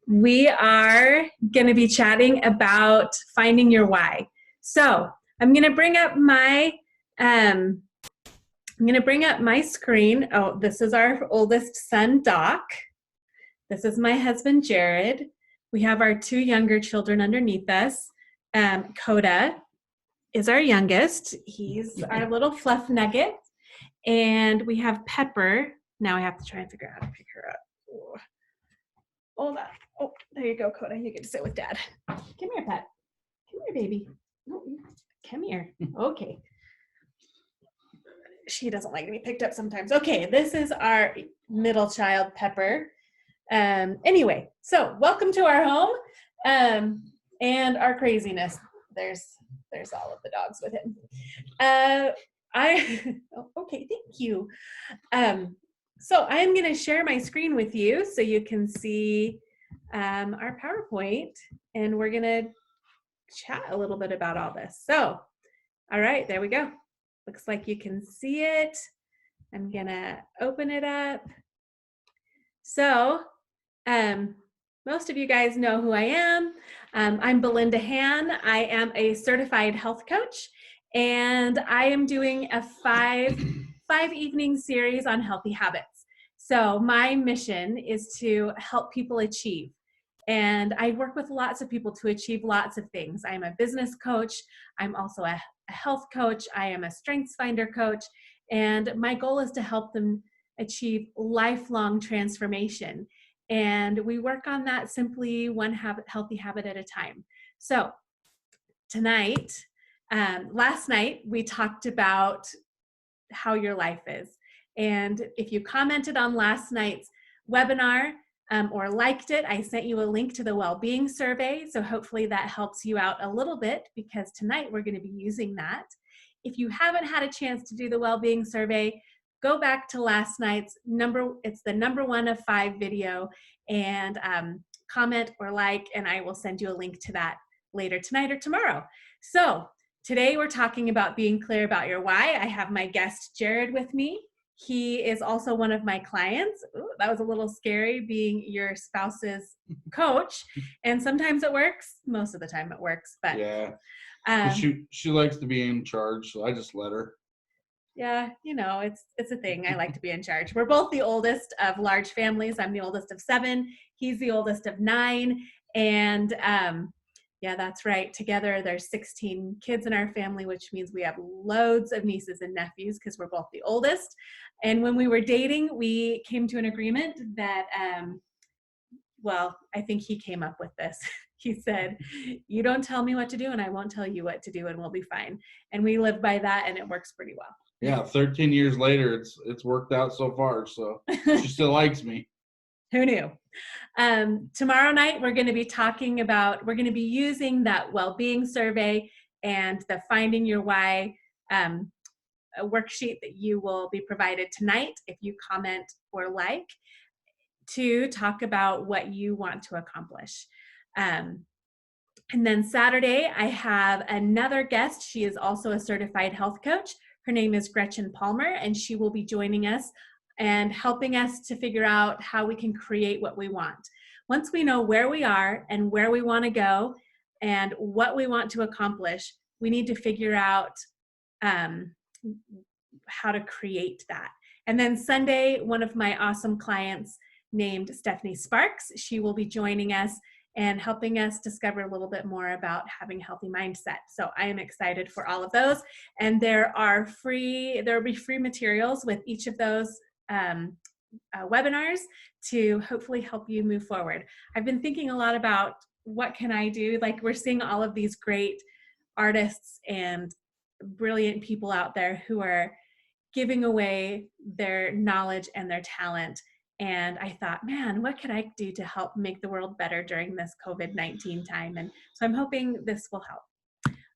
We are going to be chatting about finding your why. So I'm going to bring up my screen. Oh, this is our oldest son, Doc. This is my husband, Jared. We have our two younger children underneath us. Coda is our youngest. He's our little fluff nugget. And we have Pepper. Now I have to try and figure out how to pick her up. Hold on. Oh, there you go, Coda. You get to sit with Dad. Come here, pet. Come here, baby. Oh, come here. Okay. She doesn't like to be picked up sometimes. Okay, this is our middle child, Pepper. Anyway, so welcome to our home and our craziness. There's all of the dogs with him. Okay, thank you. So I am going to share my screen with you so you can see our PowerPoint, and we're going to chat a little bit about all this. So, all right, there we go. Looks like you can see it. I'm going to open it up. So, most of you guys know who I am. I'm Belinda Han. I am a certified health coach, and I am doing a five evening series on healthy habits. So my mission is to help people achieve. And I work with lots of people to achieve lots of things. I'm a business coach. I'm also a health coach. I am a strengths finder coach. And my goal is to help them achieve lifelong transformation. And we work on that simply one healthy habit at a time. So tonight, last night, we talked about how your life is. And if you commented on last night's webinar or liked it, I sent you a link to the well-being survey. So hopefully that helps you out a little bit, because tonight we're going to be using that. If you haven't had a chance to do the well-being survey, go back to last night's it's the number 1 of 5 video, and comment or like, and I will send you a link to that later tonight or tomorrow. So today we're talking about being clear about your why. I have my guest Jared with me. He is also one of my clients. Ooh, that was a little scary, being your spouse's coach. And sometimes it works. Most of the time it works. But yeah, she likes to be in charge, so I just let her. Yeah, you know, it's a thing. I like to be in charge. We're both the oldest of large families. I'm the oldest of 7. He's the oldest of 9. And yeah, that's right. Together, there's 16 kids in our family, which means we have loads of nieces and nephews because we're both the oldest. And when we were dating, we came to an agreement that, well, I think he came up with this. He said, you don't tell me what to do and I won't tell you what to do, and we'll be fine. And we live by that, and it works pretty well. Yeah, 13 years later, it's worked out so far, so she still likes me. Who knew? Tomorrow night, we're going to be using that well-being survey and the Finding Your Why worksheet that you will be provided tonight if you comment or like, to talk about what you want to accomplish. And then Saturday, I have another guest. She is also a certified health coach. Her name is Gretchen Palmer, and she will be joining us and helping us to figure out how we can create what we want. Once we know where we are and where we want to go and what we want to accomplish, we need to figure out how to create that. And then Sunday, one of my awesome clients named Stephanie Sparks, she will be joining us and helping us discover a little bit more about having a healthy mindset. So I am excited for all of those. And there will be free materials with each of those webinars to hopefully help you move forward. I've been thinking a lot about what can I do? Like, we're seeing all of these great artists and brilliant people out there who are giving away their knowledge and their talent. And I thought, man, what can I do to help make the world better during this COVID-19 time? And so I'm hoping this will help.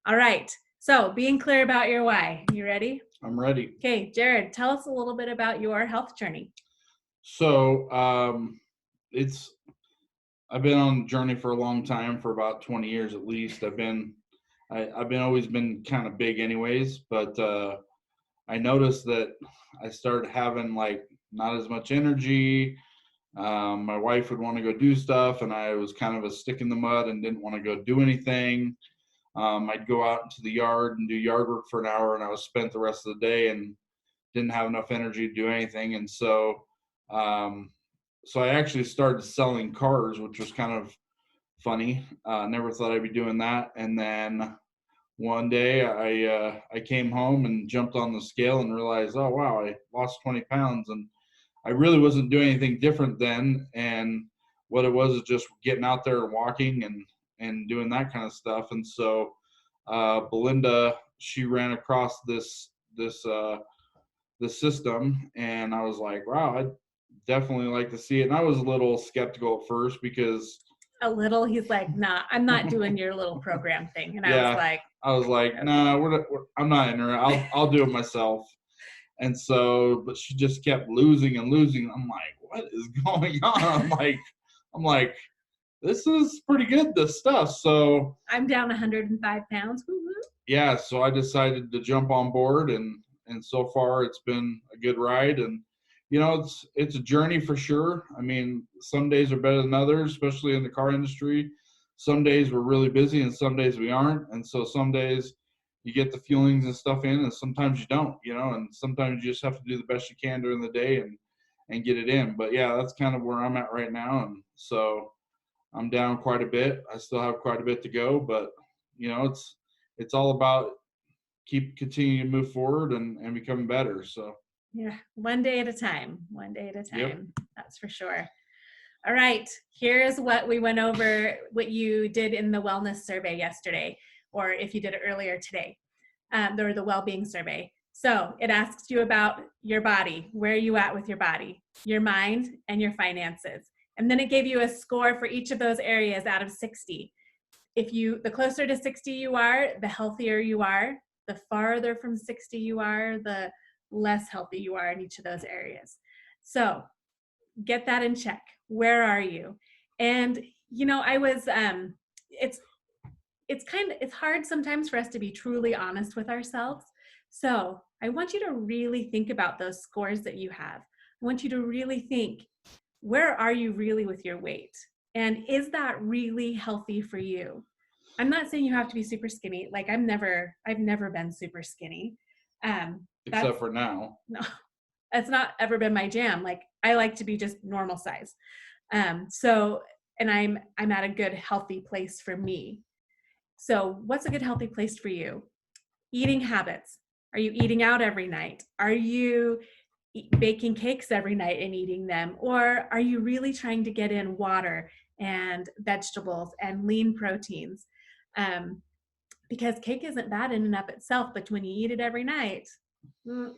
All right. So being clear about your why. You ready? I'm ready. Okay, Jared, tell us a little bit about your health journey. So I've been on a journey for a long time, for about 20 years at least. I've always been kind of big anyways, but I noticed that I started having like not as much energy, My wife would want to go do stuff, and I was kind of a stick in the mud and didn't want to go do anything. I'd go out into the yard and do yard work for an hour, and I was spent the rest of the day and didn't have enough energy to do anything. And um, so I actually started selling cars, which was kind of funny. Never thought I'd be doing that. And then one day I came home and jumped on the scale and realized, oh wow, I lost 20 pounds, and I really wasn't doing anything different then. And what it was is just getting out there and walking and doing that kind of stuff. And so Belinda, she ran across this system, and I was like, wow, I'd definitely like to see it. And I was a little skeptical at first because A little, he's like, nah, I'm not doing your little program thing. And yeah, I was like, okay. nah, I'm not in her. I'll do it myself. And so, but she just kept losing and losing. I'm like, what is going on? I'm like, this is pretty good, this stuff. So I'm down 105 pounds. Woo-hoo. yeah, so I decided to jump on board, and so far it's been a good ride. And it's a journey for sure. I mean, some days are better than others, especially in the car industry. Some days we're really busy and some days we aren't. And so some days you get the fuelings and stuff in, and sometimes you don't, and sometimes you just have to do the best you can during the day and get it in. But yeah, that's kind of where I'm at right now. And so I'm down quite a bit. I still have quite a bit to go, but it's all about continuing to move forward and becoming better. So Yeah, one day at a time, yep. That's for sure. All right, here's what we went over, what you did in the wellness survey yesterday, or if you did it earlier today, or the well-being survey. So it asks you about your body, where are you at with your body, your mind, and your finances. And then it gave you a score for each of those areas out of 60. The closer to 60 you are, the healthier you are. The farther from 60 you are, the less healthy you are in each of those areas. So get that in check. Where are you? And I was it's hard sometimes for us to be truly honest with ourselves. So I want you to really think about those scores that you have. I want you to really think, where are you really with your weight? And is that really healthy for you? I'm not saying you have to be super skinny. Like I've never been super skinny. Except for now. No, that's not ever been my jam. Like I like to be just normal size. And I'm at a good, healthy place for me. So what's a good, healthy place for you? Eating habits. Are you eating out every night? Are you baking cakes every night and eating them? Or are you really trying to get in water and vegetables and lean proteins? Because cake isn't bad in and of itself, but when you eat it every night,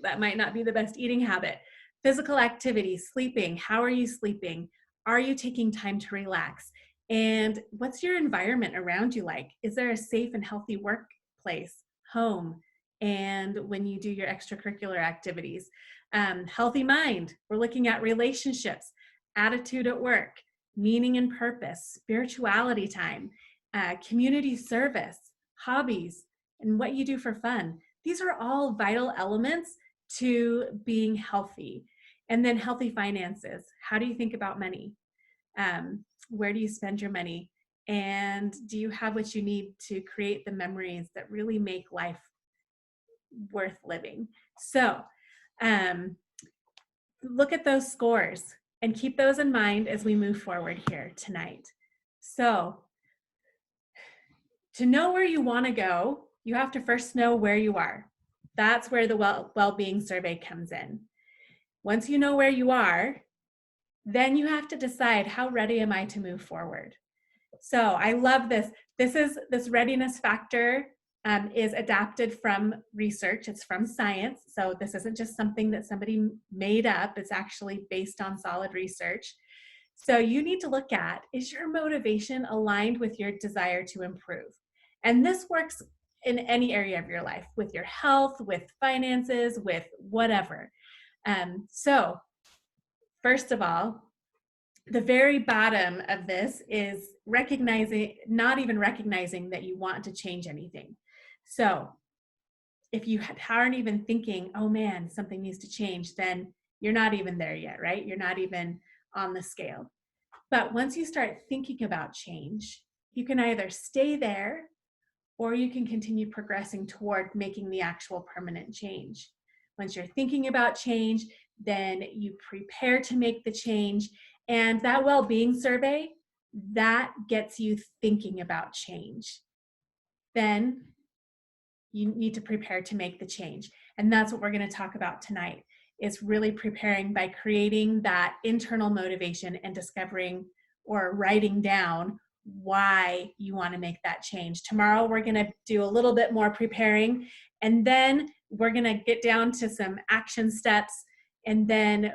that might not be the best eating habit. Physical activity, sleeping. How are you sleeping? Are you taking time to relax? And what's your environment around you like? Is there a safe and healthy workplace, home, and when you do your extracurricular activities? Healthy mind. We're looking at relationships, attitude at work, meaning and purpose, spirituality time, community service, hobbies, and what you do for fun. These are all vital elements to being healthy. And then healthy finances. How do you think about money? Where do you spend your money? And do you have what you need to create the memories that really make life worth living? So look at those scores and keep those in mind as we move forward here tonight. So to know where you want to go, you have to first know where you are. That's where the well-being survey comes in. Once you know where you are, then you have to decide, how ready am I to move forward? So I love this. This readiness factor is adapted from research. It's from science. So this isn't just something that somebody made up. It's actually based on solid research. So you need to look at, is your motivation aligned with your desire to improve? And this works in any area of your life, with your health, with finances, with whatever. So first of all, the very bottom of this is not even recognizing that you want to change anything. So if you aren't even thinking, oh man, something needs to change, then you're not even there yet, right? You're not even on the scale. But once you start thinking about change, you can either stay there or you can continue progressing toward making the actual permanent change. Once you're thinking about change, then you prepare to make the change. And that well-being survey, that gets you thinking about change. Then you need to prepare to make the change. And that's what we're going to talk about tonight, is really preparing by creating that internal motivation and discovering or writing down why you want to make that change. Tomorrow, we're going to do a little bit more preparing, and then we're going to get down to some action steps. And then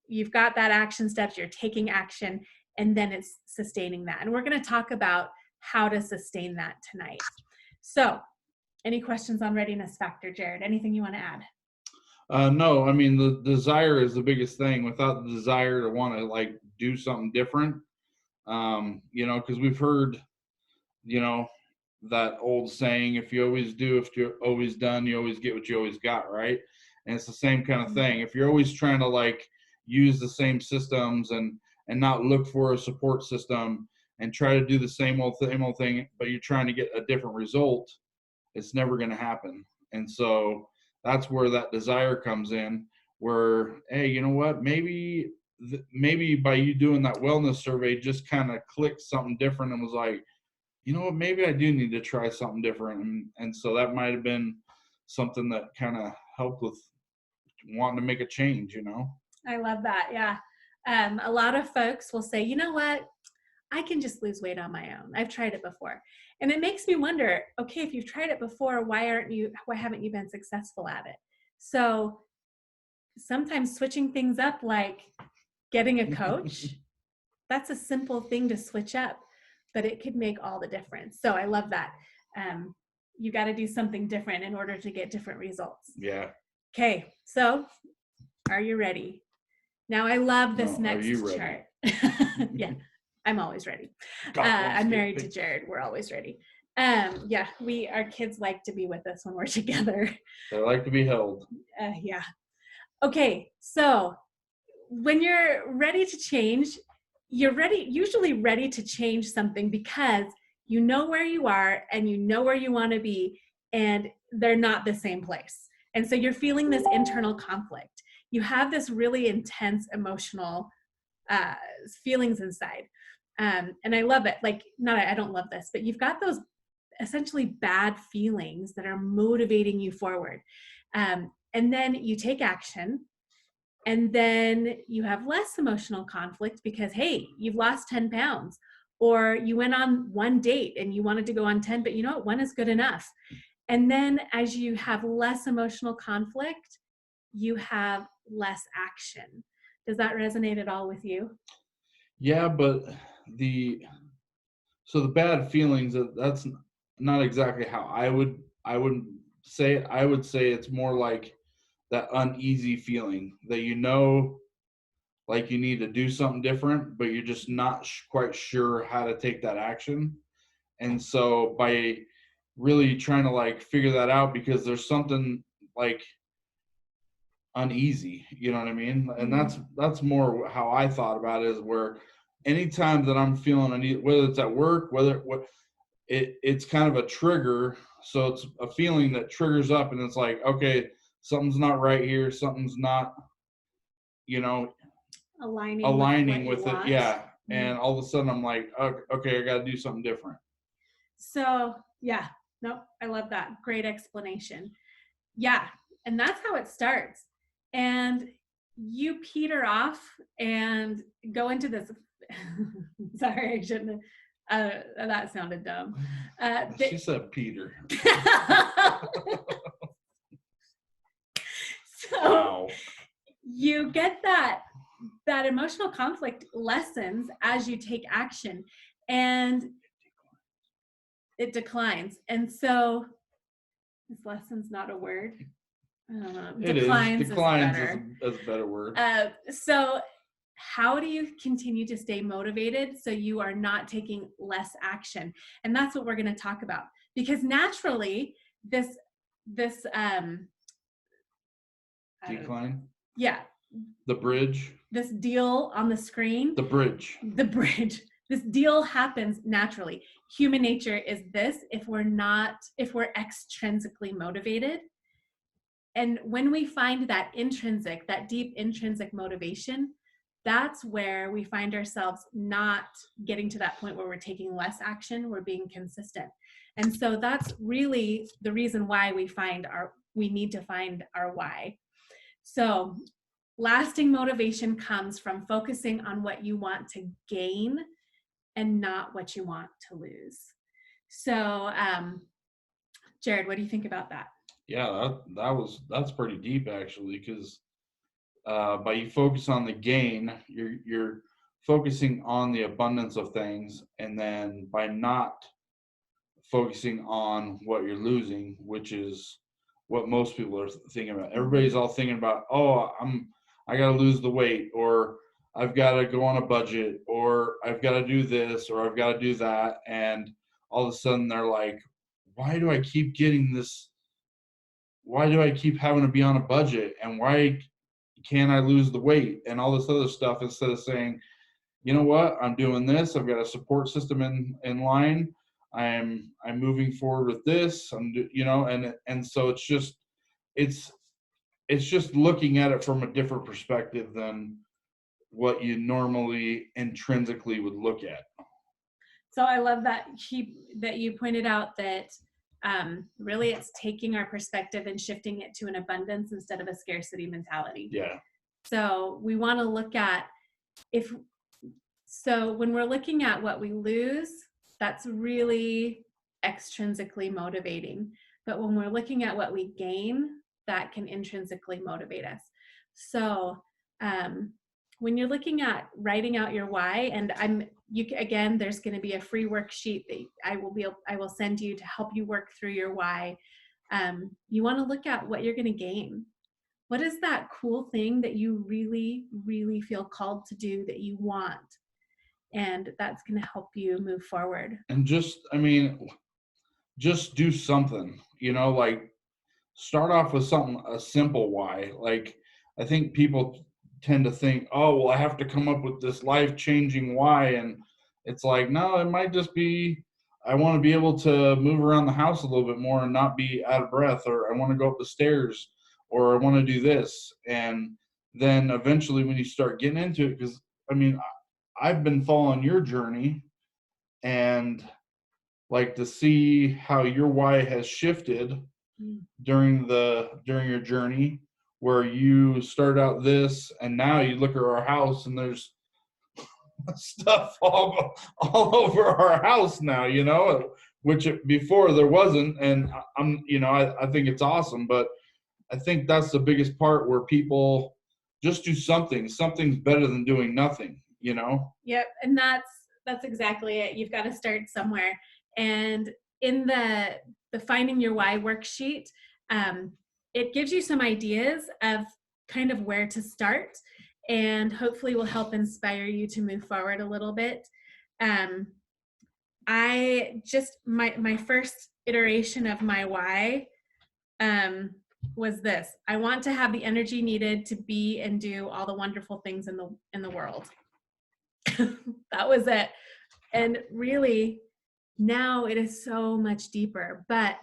you've got that action steps, you're taking action, and then it's sustaining that. And we're going to talk about how to sustain that tonight. So, any questions on readiness factor, Jared? Anything you want to add? No, I mean, the desire is the biggest thing. Without the desire to want to like do something different, you know, because we've heard, you know, that old saying, if you always do, if you're always done, you always get what you always got, right? And it's the same kind of thing. If you're always trying to like use the same systems and not look for a support system and try to do the same old thing, but you're trying to get a different result, it's never going to happen. And so that's where that desire comes in, where, hey, you know what, maybe by you doing that wellness survey just kind of clicked something different and was like, you know what, maybe I do need to try something different. And so that might have been something that kind of helped with wanting to make a change, you know? I love that. Yeah. A lot of folks will say, you know what, I can just lose weight on my own. I've tried it before. And it makes me wonder, okay, if you've tried it before, why haven't you been successful at it? So sometimes switching things up, like getting a coach, that's a simple thing to switch up, but it could make all the difference. So I love that. You got to do something different in order to get different results. Yeah. Okay. So are you ready? Now I love this next chart. Yeah. I'm always ready. I'm married to Jared. We're always ready. Yeah, our kids like to be with us when we're together. They like to be held. Yeah. Okay, so when you're ready to change, you're usually ready to change something because you know where you are and you know where you want to be, and they're not the same place. And so you're feeling this internal conflict. You have this really intense emotional feelings inside. And I love it. Like, I don't love this, but you've got those essentially bad feelings that are motivating you forward. And then you take action, and then you have less emotional conflict because, hey, you've lost 10 pounds, or you went on one date and you wanted to go on 10, but you know what, one is good enough. And then as you have less emotional conflict, you have less action. Does that resonate at all with you? Yeah, but the bad feelings, that's not exactly how I would say it. I would say it's more like that uneasy feeling that, you know, like you need to do something different, but you're just not quite sure how to take that action. And so by really trying to like figure that out, because there's something like uneasy, you know what I mean? And that's more how I thought about it, is where anytime that I'm feeling uneasy, whether it's at work, it's kind of a trigger. So it's a feeling that triggers up, and it's like, okay, something's not right here. Something's not, you know, aligning with it. Yeah. Mm-hmm. And all of a sudden I'm like, okay, I got to do something different. So yeah, nope. I love that. Great explanation. Yeah. And that's how it starts. And you peter off and go into this. Sorry, I shouldn't have. That sounded dumb. She said Peter. So wow. You get that emotional conflict lessens as you take action, and it declines. And so this lesson's not a word. Declines is a better word. So how do you continue to stay motivated so you are not taking less action? And that's what we're going to talk about, because naturally this decline. Yeah, The bridge. this deal on the screen, The bridge. the bridge, this deal happens naturally. Human nature is this, if we're extrinsically motivated. And when we find that deep intrinsic motivation, that's where we find ourselves not getting to that point where we're taking less action, we're being consistent. And so that's really the reason why we need to find our why. So lasting motivation comes from focusing on what you want to gain and not what you want to lose. So, Jared, what do you think about that? Yeah, that's pretty deep actually, because by you focus on the gain, you're focusing on the abundance of things, and then by not focusing on what you're losing, which is what most people are thinking about. Everybody's all thinking about, oh, I got to lose the weight, or I've got to go on a budget, or I've got to do this, or I've got to do that, and all of a sudden they're like, why do I keep getting this? Why do I keep having to be on a budget, and why can't I lose the weight and all this other stuff, instead of saying, you know what, I'm doing this. I've got a support system in line. I'm moving forward with this. And so it's just looking at it from a different perspective than what you normally intrinsically would look at. So I love that you pointed out that really it's taking our perspective and shifting it to an abundance instead of a scarcity mentality. Yeah. So we want to look at when we're looking at what we lose, that's really extrinsically motivating. But when we're looking at what we gain, that can intrinsically motivate us. So when you're looking at writing out your why, and there's going to be a free worksheet that I will send you to help you work through your why. You want to look at what you're going to gain. What is that cool thing that you really, really feel called to do that you want? And that's going to help you move forward. And just do something, like start off with a simple why. Like, I think people tend to think, oh, well, I have to come up with this life-changing why. And it's like, no, it might just be, I want to be able to move around the house a little bit more and not be out of breath, or I want to go up the stairs, or I want to do this. And then eventually when you start getting into it, because I've been following your journey, and like to see how your why has shifted during your journey, where you started out this and now you look at our house and there's stuff all over our house now, which before there wasn't. And I think it's awesome, but I think that's the biggest part, where people just do something's better than doing nothing. Yep. And that's exactly it. You've got to start somewhere. And in the Finding Your Why worksheet, it gives you some ideas of kind of where to start, and hopefully will help inspire you to move forward a little bit. My first iteration of my why was this: I want to have the energy needed to be and do all the wonderful things in the world. That was it. And really, now it is so much deeper. But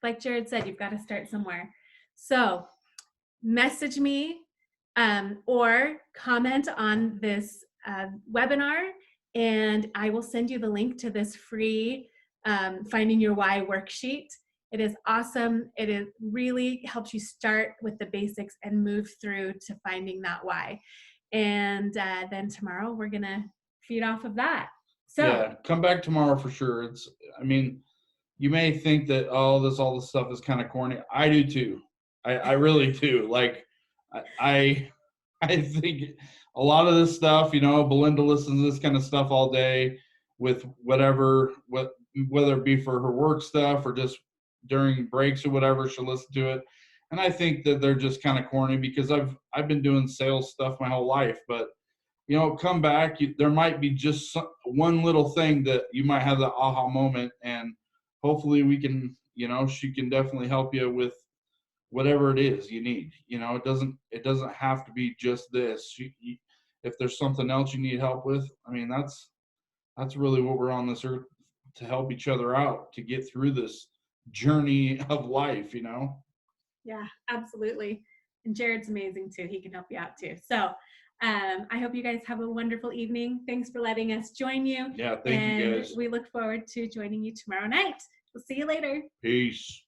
like Jared said, you've got to start somewhere. So message me or comment on this webinar, and I will send you the link to this free Finding Your Why worksheet. It is awesome. It really helps you start with the basics and move through to finding that why. And then tomorrow we're going to feed off of that. So yeah, come back tomorrow for sure. You may think that, all this stuff is kind of corny. I do too. I really do. Like, I think a lot of this stuff, Belinda listens to this kind of stuff all day with whether it be for her work stuff or just during breaks or whatever, she'll listen to it. And I think that they're just kind of corny, because I've been doing sales stuff my whole life. But come back, there might be just one little thing that you might have the aha moment, and hopefully we can, she can definitely help you with whatever it is you need. It doesn't have to be just this. If there's something else you need help with, I mean, that's really what we're on this earth to help each other out to get through this journey of life. Yeah, absolutely. And Jared's amazing too. He can help you out too. So I hope you guys have a wonderful evening. Thanks for letting us join you. Yeah, thank you And guys. we look forward to joining you tomorrow night. We'll see you later. Peace.